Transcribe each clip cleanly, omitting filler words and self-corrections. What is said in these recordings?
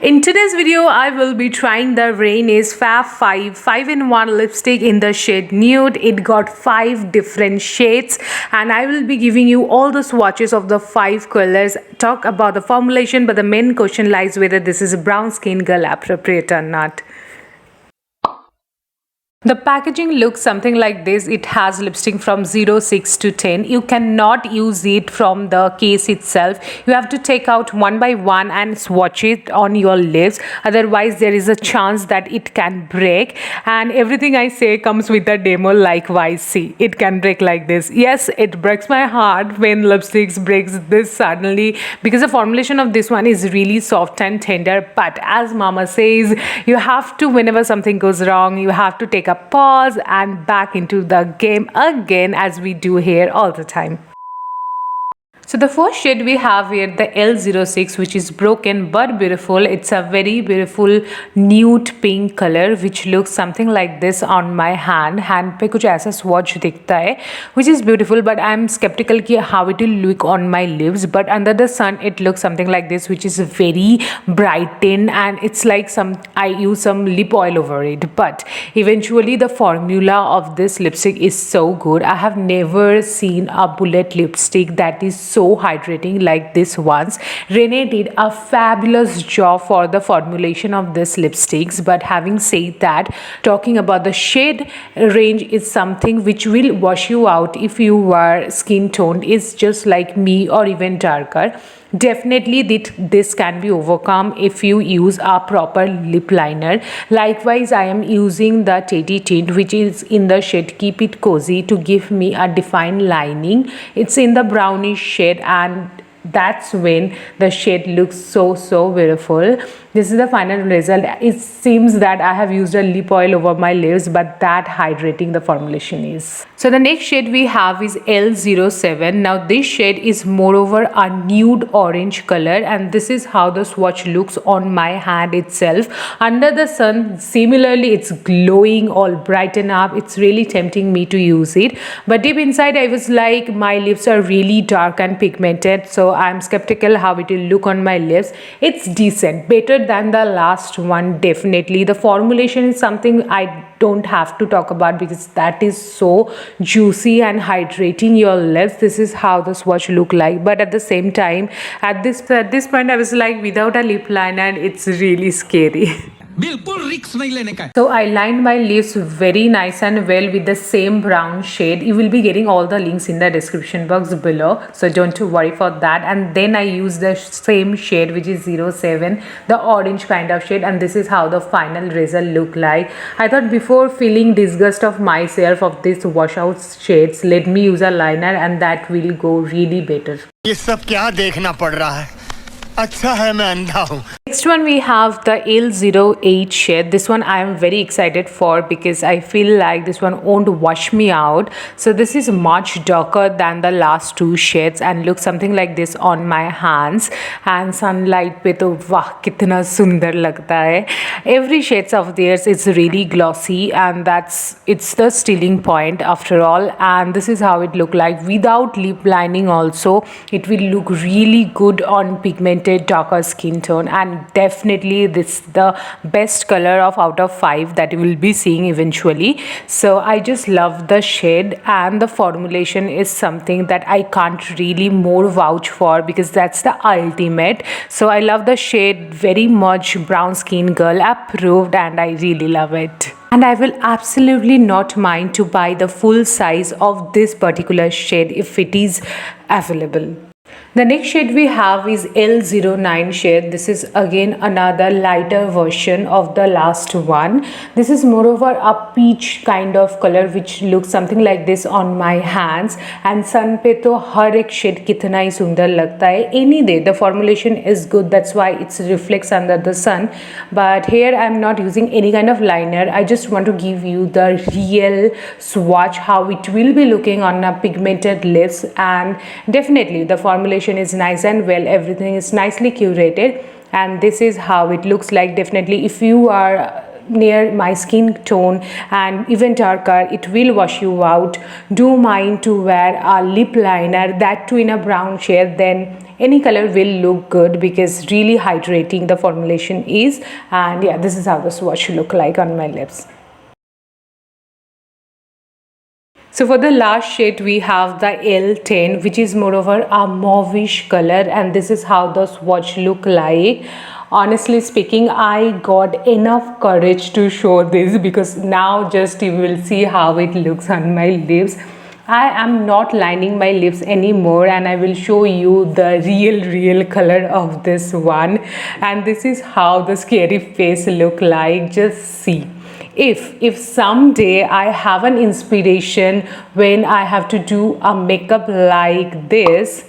In today's video, I will be trying the Renee Fab 5-in-1 lipstick in the shade Nude. It got 5 different shades and I will be giving you all the swatches of the 5 colors, talk about the formulation, but the main question lies whether this is a brown skin girl appropriate or not. The packaging looks something like this. It has lipstick from 06 to 10. You cannot use it from the case itself. You have to take out one by one and swatch it on your lips. Otherwise, there is a chance that it can break. And everything I say comes with a demo likewise. See, it can break like this. Yes, it breaks my heart when lipsticks breaks this suddenly because the formulation of this one is really soft and tender. But as mama says, you have to, whenever something goes wrong, you have to take a pause and back into the game again, as we do here all the time. So the first shade we have here, the L06, which is broken but beautiful. It's a very beautiful nude pink color which looks something like this on my hand. Hand पे कुछ ऐसा swatch दिखता है, which is beautiful, but I'm skeptical कि how it will look on my lips. But under the sun, it looks something like this, which is very brightened, and it's like I use some lip oil over it. But eventually, the formula of this lipstick is so good. I have never seen a bullet lipstick that is so hydrating like this once. Renee did a fabulous job for the formulation of this lipsticks, but having said that, talking about the shade range is something which will wash you out if you are skin toned is just like me or even darker. Definitely this can be overcome if you use a proper lip liner. Likewise, I am using the Teddy tint, which is in the shade Keep It Cozy, to give me a defined lining. It's in the brownish shade, and that's when the shade looks so beautiful. This is the final result. It seems that I have used a lip oil over my lips, but that hydrating the formulation is. So the next shade we have is L07. Now this shade is moreover a nude orange color, and this is how the swatch looks on my hand itself. Under the sun, similarly, it's glowing, all brighten up. It's really tempting me to use it, but deep inside I was like, my lips are really dark and pigmented, so I'm skeptical how it will look on my lips. It's decent, better than the last one. Definitely the formulation is something I don't have to talk about because that is so juicy and hydrating your lips. This is how the swatch look like, but at the same time, at this point I was like, without a lip liner it's really scary. So I lined my lips very nice and well with the same brown shade. You will be getting all the links in the description box below, so don't worry for that. And then I used the same shade, which is 07, the orange kind of shade, and this is how the final result look like. I thought before feeling disgust of myself of this washout shades, let me use a liner and that will go really better. ये सब क्या देखना पड़ रहा है? अच्छा है मैं अंधा हूँ. Next one we have the L08 shade. This one I am very excited for because I feel like this one won't wash me out. So this is much darker than the last two shades and looks something like this on my hands. And sunlight पे तो वाह कितना सुंदर लगता है. Every shades of theirs is really glossy, and it's the stealing point after all. And this is how it look like without lip lining. Also, it will look really good on pigmented darker skin tone, and definitely this is the best color out of 5 that you will be seeing eventually. So I just love the shade, and the formulation is something that I can't really more vouch for because that's the ultimate. So I love the shade very much. Brown skin girl approved, and I really love it. And I will absolutely not mind to buy the full size of this particular shade if it is available. The next shade we have is L09 shade. This is again another lighter version of the last one. This is moreover a peach kind of color which looks something like this on my hands, and sun पे तो हर एक shade कितना ही सुंदर लगता है. Any day the formulation is good, that's why it reflects under the sun. But here I'm not using any kind of liner. I just want to give you the real swatch how it will be looking on a pigmented lips, and definitely the formulation is nice and well. Everything is nicely curated, and this is how it looks like. Definitely if you are near my skin tone and even darker, it will wash you out. Do mind to wear a lip liner, that too in a brown shade, then any color will look good, because really hydrating the formulation is. And yeah, this is how the swatch look like on my lips. So for the last shade we have the L10, which is moreover a mauvish color, and this is how the swatch look like. Honestly speaking, I got enough courage to show this, because now just you will see how it looks on my lips. I am not lining my lips anymore, and I will show you the real color of this one. And this is how the scary face look like. Just see. If someday I have an inspiration when I have to do a makeup like this,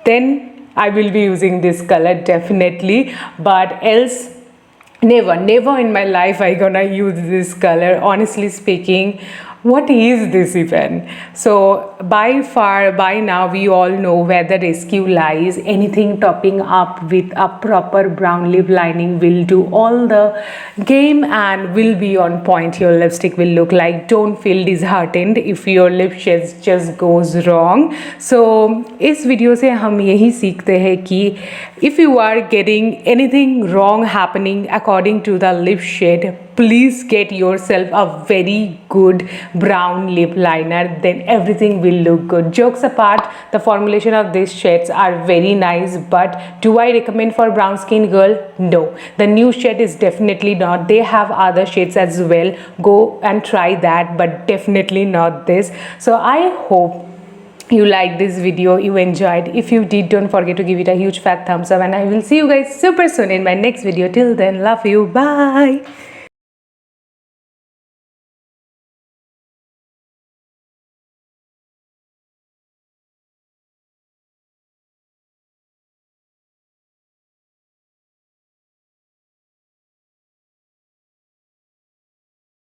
then I will be using this color definitely, but else never in my life I gonna use this color. Honestly speaking, what is this even? So by now we all know where the rescue lies. Anything topping up with a proper brown lip lining will do all the game and will be on point. Your lipstick will look like. Don't feel disheartened if your lip shade just goes wrong. So इस video से हम यही सीखते हैं कि if you are getting anything wrong happening according to the lip shade, please get yourself a very good brown lip liner, then everything will look good. Jokes apart, the formulation of these shades are very nice, but do I recommend for brown skin girl? No, the new shade is definitely not. They have other shades as well, go and try that, but definitely not this. So I hope you like this video, you enjoyed. If you did, don't forget to give it a huge fat thumbs up, and I will see you guys super soon in my next video. Till then, love you, bye.